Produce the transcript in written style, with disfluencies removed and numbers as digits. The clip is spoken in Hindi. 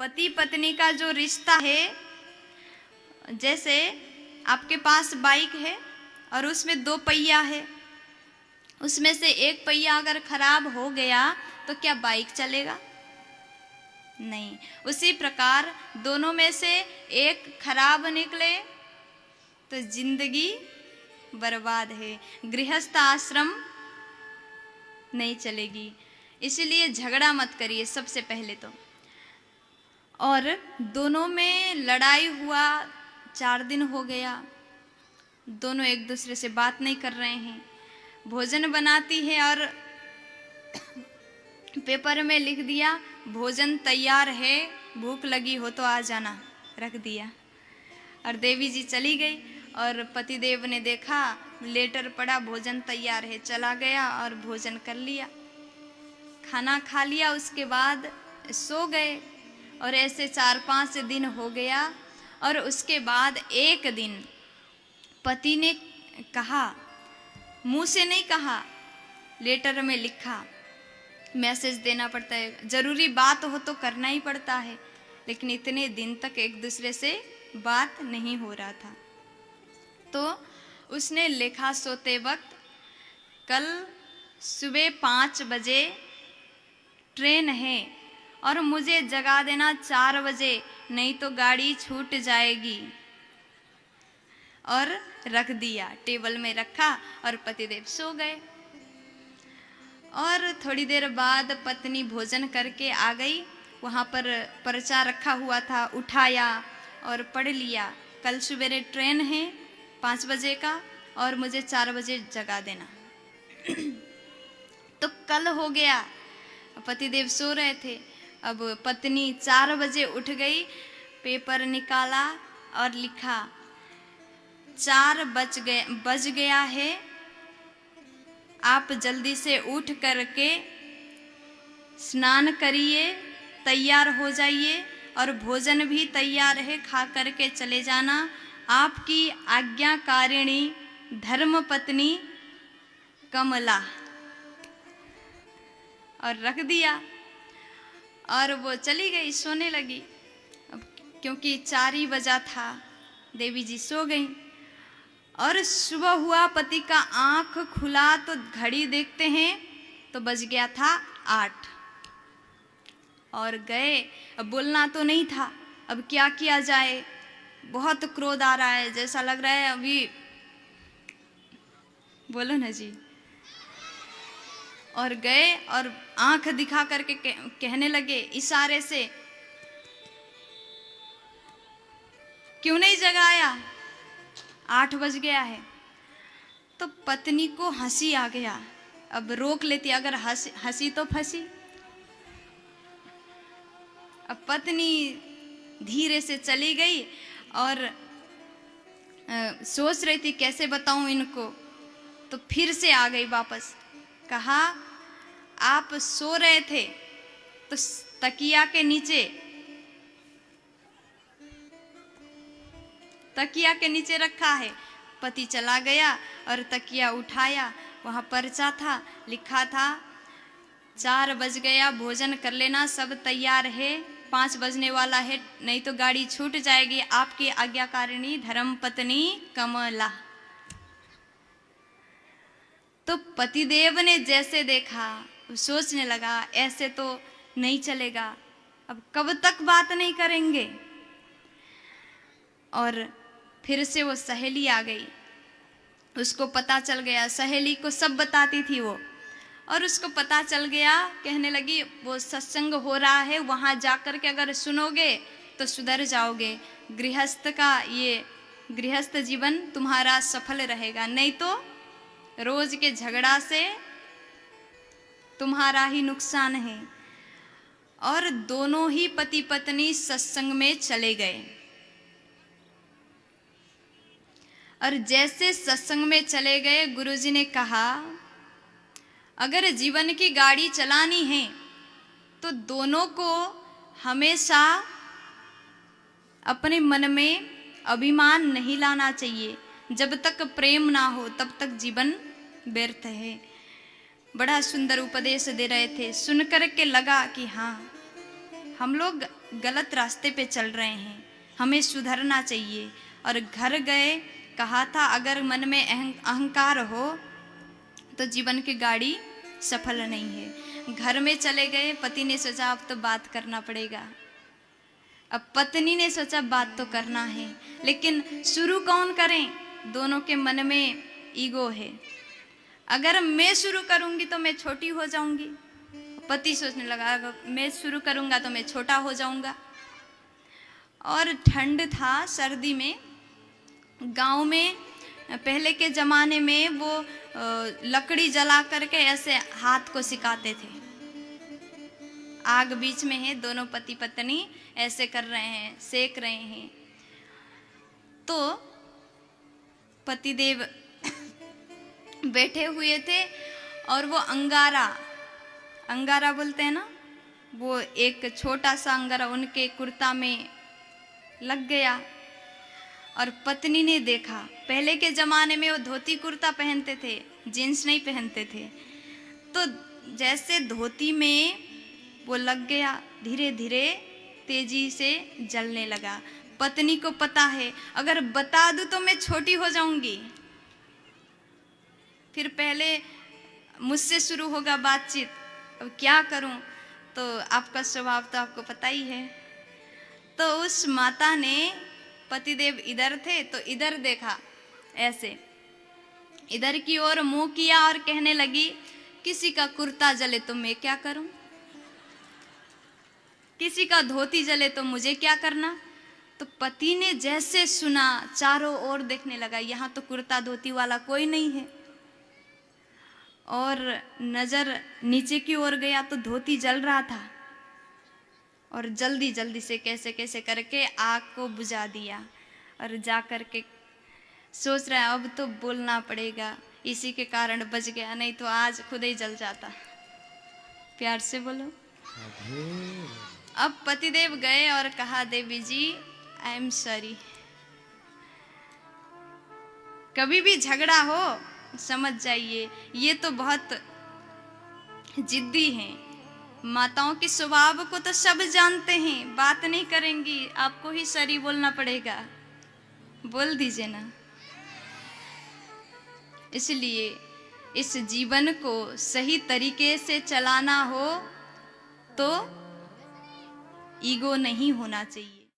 पति पत्नी का जो रिश्ता है, जैसे आपके पास बाइक है और उसमें 2 पहिया है, उसमें से एक पहिया अगर खराब हो गया तो क्या बाइक चलेगा? नहीं। उसी प्रकार दोनों में से एक खराब निकले तो जिंदगी बर्बाद है, गृहस्थ आश्रम नहीं चलेगी। इसलिए झगड़ा मत करिए सबसे पहले तो। और दोनों में लड़ाई हुआ, 4 दिन हो गया, दोनों एक दूसरे से बात नहीं कर रहे हैं। भोजन बनाती है और पेपर में लिख दिया भोजन तैयार है, भूख लगी हो तो आ जाना, रख दिया। और देवी जी चली गई और पतिदेव ने देखा लेटर पड़ा भोजन तैयार है, चला गया और भोजन कर लिया, खाना खा लिया, उसके बाद सो गए। और ऐसे 4-5 दिन हो गया। और उसके बाद एक दिन पति ने कहा, मुंह से नहीं कहा, लेटर में लिखा, मैसेज देना पड़ता है, जरूरी बात हो तो करना ही पड़ता है, लेकिन इतने दिन तक एक दूसरे से बात नहीं हो रहा था। तो उसने लिखा सोते वक्त, कल सुबह 5 बजे ट्रेन है और मुझे जगा देना 4 बजे, नहीं तो गाड़ी छूट जाएगी। और रख दिया, टेबल में रखा और पतिदेव सो गए। और थोड़ी देर बाद पत्नी भोजन करके आ गई, वहाँ पर पर्चा रखा हुआ था, उठाया और पढ़ लिया, कल सवेरे ट्रेन है 5 बजे का और मुझे 4 बजे जगा देना। तो कल हो गया, पतिदेव सो रहे थे। अब पत्नी 4 बजे उठ गई, पेपर निकाला और लिखा 4 बज गया है, आप जल्दी से उठ करके स्नान करिए, तैयार हो जाइए और भोजन भी तैयार है, खा करके चले जाना, आपकी आज्ञाकारिणी धर्मपत्नी कमला। और रख दिया और वो चली गई, सोने लगी। अब क्योंकि 4 ही बजा था, देवी जी सो गई। और सुबह हुआ, पति का आंख खुला तो घड़ी देखते हैं तो बज गया था 8। और गए, अब बोलना तो नहीं था, अब क्या किया जाए, बहुत क्रोध आ रहा है, जैसा लग रहा है अभी, बोलो ना जी। और गए और आंख दिखा करके कहने लगे इशारे से, क्यों नहीं जगाया, 8 बज गया है। तो पत्नी को हंसी आ गया, अब रोक लेती, अगर हंसी तो फंसी। अब पत्नी धीरे से चली गई और सोच रही थी कैसे बताऊं इनको, तो फिर से आ गई वापस। कहा आप सो रहे थे तो तकिया के नीचे रखा है। पति चला गया और तकिया उठाया, वहाँ पर्चा था, लिखा था 4 बज गया, भोजन कर लेना, सब तैयार है, 5 बजने वाला है, नहीं तो गाड़ी छूट जाएगी, आपकी आज्ञाकारिणी धर्मपत्नी कमला। तो पतिदेव ने जैसे देखा, सोचने लगा ऐसे तो नहीं चलेगा, अब कब तक बात नहीं करेंगे। और फिर से वो सहेली आ गई, उसको पता चल गया, सहेली को सब बताती थी वो, और उसको पता चल गया, कहने लगी वो सत्संग हो रहा है, वहाँ जाकर के अगर सुनोगे तो सुधर जाओगे, गृहस्थ जीवन तुम्हारा सफल रहेगा, नहीं तो रोज के झगड़ा से तुम्हारा ही नुकसान है। और दोनों ही पति पत्नी सत्संग में चले गए। और जैसे सत्संग में चले गए, गुरुजी ने कहा अगर जीवन की गाड़ी चलानी है तो दोनों को हमेशा अपने मन में अभिमान नहीं लाना चाहिए, जब तक प्रेम ना हो तब तक जीवन व्यर्थ है। बड़ा सुंदर उपदेश दे रहे थे, सुन कर के लगा कि हाँ, हम लोग गलत रास्ते पे चल रहे हैं, हमें सुधरना चाहिए। और घर गए, कहा था अगर मन में अहंकार हो तो जीवन की गाड़ी सफल नहीं है। घर में चले गए, पति ने सोचा अब तो बात करना पड़ेगा, अब पत्नी ने सोचा बात तो करना है, लेकिन शुरू कौन करें? दोनों के मन में ईगो है। अगर मैं शुरू करूंगी तो मैं छोटी हो जाऊंगी, पति सोचने लगा अगर मैं शुरू करूंगा तो मैं छोटा हो जाऊंगा। और ठंड था, सर्दी में, गांव में पहले के ज़माने में वो लकड़ी जला करके ऐसे हाथ को सिकाते थे। आग बीच में है, दोनों पति पत्नी ऐसे कर रहे हैं, सेक रहे हैं। तो पतिदेव बैठे हुए थे और वो अंगारा बोलते हैं ना, वो एक छोटा सा अंगारा उनके कुर्ता में लग गया। और पत्नी ने देखा, पहले के ज़माने में वो धोती कुर्ता पहनते थे, जीन्स नहीं पहनते थे। तो जैसे धोती में वो लग गया, धीरे धीरे तेजी से जलने लगा। पत्नी को पता है अगर बता दूं तो मैं छोटी हो जाऊंगी, फिर पहले मुझसे शुरू होगा बातचीत, अब क्या करूं? तो आपका स्वभाव तो आपको पता ही है। तो उस माता ने, पतिदेव इधर थे तो इधर देखा, ऐसे इधर की ओर मुंह किया और कहने लगी किसी का कुर्ता जले तो मैं क्या करूं, किसी का धोती जले तो मुझे क्या करना। तो पति ने जैसे सुना चारों ओर देखने लगा, यहाँ तो कुर्ता धोती वाला कोई नहीं है। और नजर नीचे की ओर गया तो धोती जल रहा था, और जल्दी जल्दी से कैसे कैसे करके आग को बुझा दिया। और जा कर के सोच रहा है अब तो बोलना पड़ेगा, इसी के कारण बच गया, नहीं तो आज खुद ही जल जाता। प्यार से बोलो। अब पतिदेव गए और कहा देवी जी आई एम सॉरी। कभी भी झगड़ा हो समझ जाइए, ये तो बहुत जिद्दी हैं। माताओं के स्वभाव को तो सब जानते हैं, बात नहीं करेंगी, आपको ही सॉरी बोलना पड़ेगा, बोल दीजिए ना। इसलिए इस जीवन को सही तरीके से चलाना हो तो ईगो नहीं होना चाहिए।